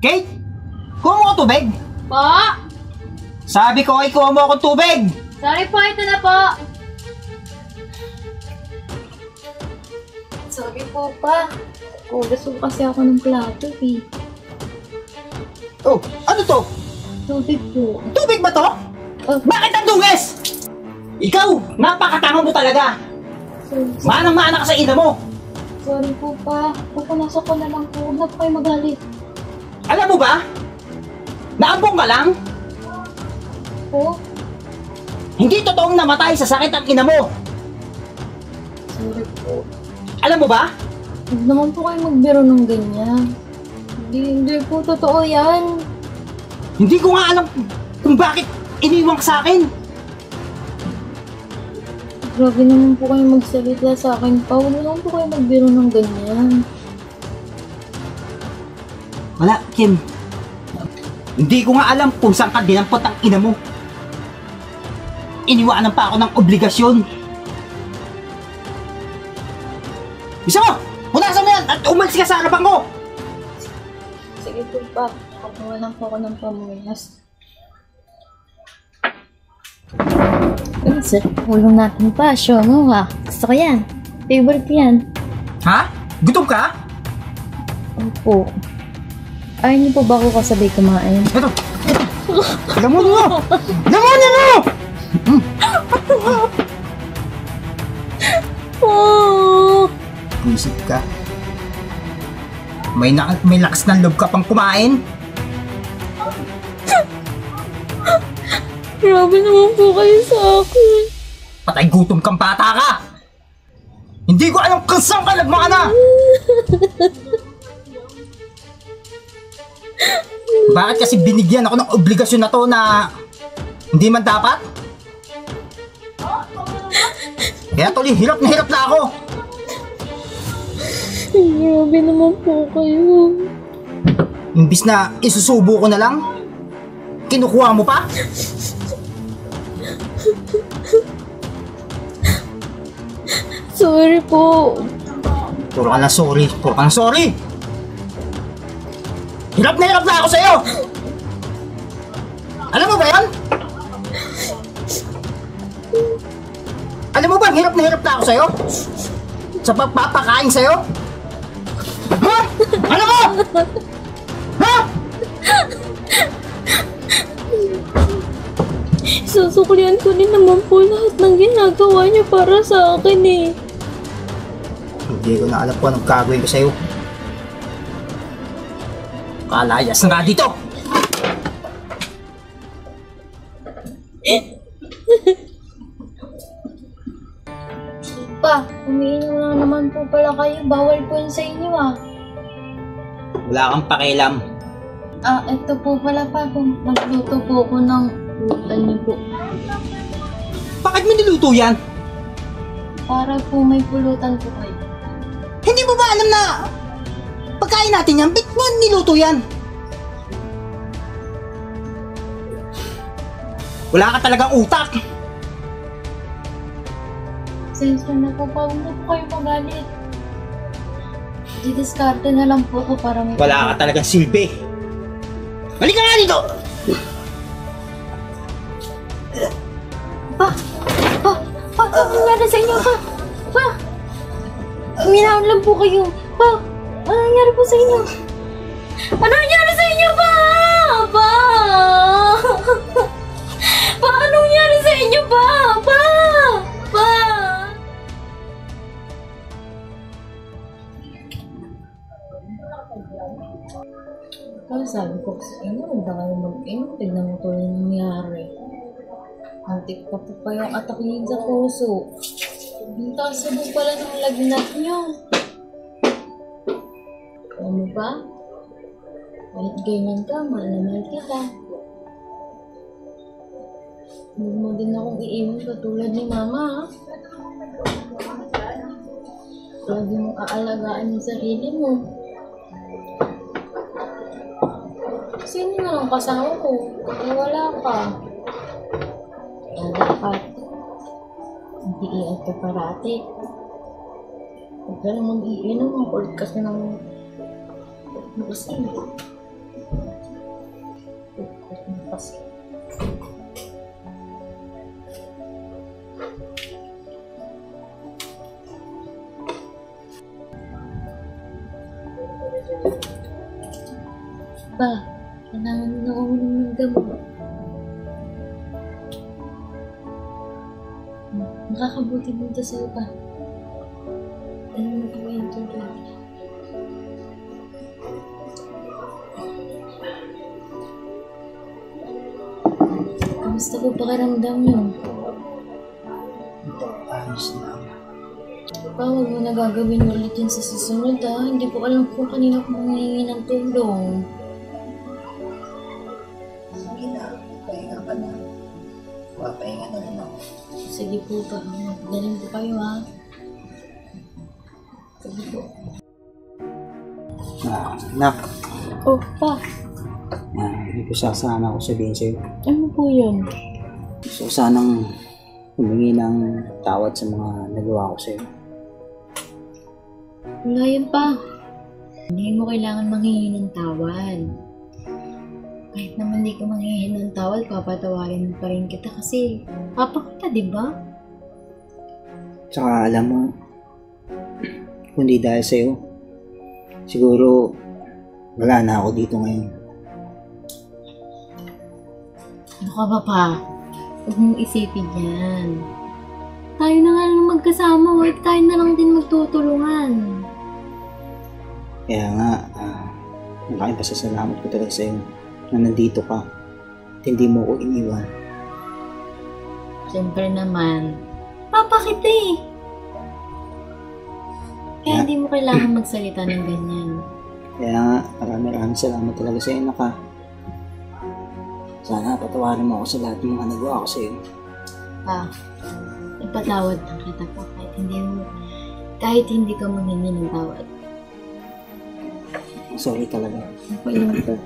Kate! Kuha mo ko tubig! Po? Sabi ko ay kuha mo akong tubig! Sorry po, ito na po. Sorry po pa. Kugas po kasi ako ng plato eh. Oh, ano to? Tubig po. Tubig ba to? Bakit ang dungis? Ikaw, napakatanga mo talaga! Manang-mana ka sa ina mo! Sorry po pa. Pupunasan ko na lang po. Huwag na po kayo magalit. Alam mo ba? Naambong ka lang? Po? Hindi totoong namatay sa sakit ang ina mo! Sorry po. Alam mo ba? Huwag naman po kayo magbiro ng ganyan. Hindi po totoo yan. Hindi ko nga alam kung bakit iniwang ka sa akin. Grabe naman po kayo magsalita sa akin pa. Huwag naman po kayo magbiro ng ganyan. Wala, Kim. Hindi ko nga alam kung saan ka dinampot ang ina mo. Iniwanan pa ako ng obligasyon. Bisa mo! Punasan mo yan at umalis ka sa harapan ko! Sige po pa. Pagawa lang po ako ng pamunas. Sir, ulong natin pa. Show mo ha. Gusto ko yan. Favorite yan. Ha? Gutom ka? Opo. Ayaw niyo po ba ako kasabay kumain? Ito! Alam mo! Oh! Isip ka. May lakas ng loob ka pang kumain? Grabe naman po kayo sa akin. Patay gutom kang bata ka! Hindi ko alam kung saan ka nagmana! Bakit kasi binigyan ako ng obligasyon na to na hindi man dapat? Kaya tuloy, hirap na ako! Grabe naman po kayo. Imbis na isusubo ko na lang, kinukuha mo pa? Sorry po. Puro ka na sorry! Hirap na ako sa'yo! Alam mo ba yan? Alam mo ba, hirap na ako sa'yo? Sa pagpapakain sa'yo? Ha? Ano mo? Ha? Susuklian ko din naman po lahat ng ginagawa niyo para sa akin eh. Hindi ko na alam kung anong gagawin ko sa'yo. Kalayas na nga dito! Pa, umiinom na naman po pala kayo. Bawal po yun sa inyo ah. Wala kang pakialam. Ito po pala pa. Kung magluto po ako ng lutan niyo po. Bakit mo niluto yan? Para po may pulutan po kayo. Hindi mo ba alam na pagkain natin yan, ba't mo niluto yan? Wala ka talagang utak! Sensya na po pa. Huwag na po kayo magalit. Didiskarte na lang po ko para may... Wala ka talagang silbi! Halika nga dito! Pa! Ano nangyari sa inyo, pa? Pa! Uminahon lang po kayo. Pa! Ano nangyari po sa inyo? Ano nangyari sa inyo, pa? Pa! Pa! Ano nangyari sa inyo, pa? Pa! Pa! Kaya sabi ko sa inyo, huwag na kayo mag-inom. Tignan mo to yung nangyari. Antik pa po kayong atakihin sa puso. Ang taas na po pala ng lagnat nyo. Ano ba? Kahit ganyan ka, mahal na mahal kita. Huwag mo din akong iiwan katulad ni Mama, ha? Lagi mong aalagaan yung sarili mo. Sino na lang kasama ko? Eh, wala ka. Kaya dapat hindi iingat ka parati. Huwag ka lang mag-iinom. Ang kulit kasi ng kasi. Pa, kailangan na ako ng gamot. Makakabuti dito sa'yo pa. Ano mo kami yung tubig? Kamusta po pakiramdam niyo? Ito, ayos na. Pa, huwag mo na gagawin ulit yun sa susunod ha. Hindi ko alam kung kanina ko manghihingi ng tulong. Sige na, pahinga ka na. Papahinga na rin ako. Sige po pa, magdaling po kayo ha. Sige po. Nak, Oh, pa. hindi ko sana ako sabihin sa'yo. Ano po yun? Gusto ko sanang humingi ng tawad sa mga nagawa ko sa'yo. Wala yun pa. Hindi mo kailangan manghihingi ng tawad. Kahit naman hindi ka manghihingi ng tawad, papatawarin pa rin kita kasi papa kita, di ba? Tsaka alam mo, kundi dahil sa'yo, siguro wala na ako dito ngayon. Ano ka ba pa? Huwag mong isipin yan. Tayo na nga lang magkasama, wait tayo na lang din magtutulungan. Kaya nga, malaking pasasalamat ko talaga sa'yo na nandito ka at hindi mo ko iniwan. Siyempre naman, papa kita eh. Kaya hindi mo kailangan magsalita ng ganyan. Kaya nga, maraming salamat talaga sa'yo, Naka. Sana patawarin mo ako sa lahat ng mga nagawa ko sa'yo. Pa, ipatawad na kita pa kahit hindi ka manghingi ng tawad. Sorry talaga. Ako lang po.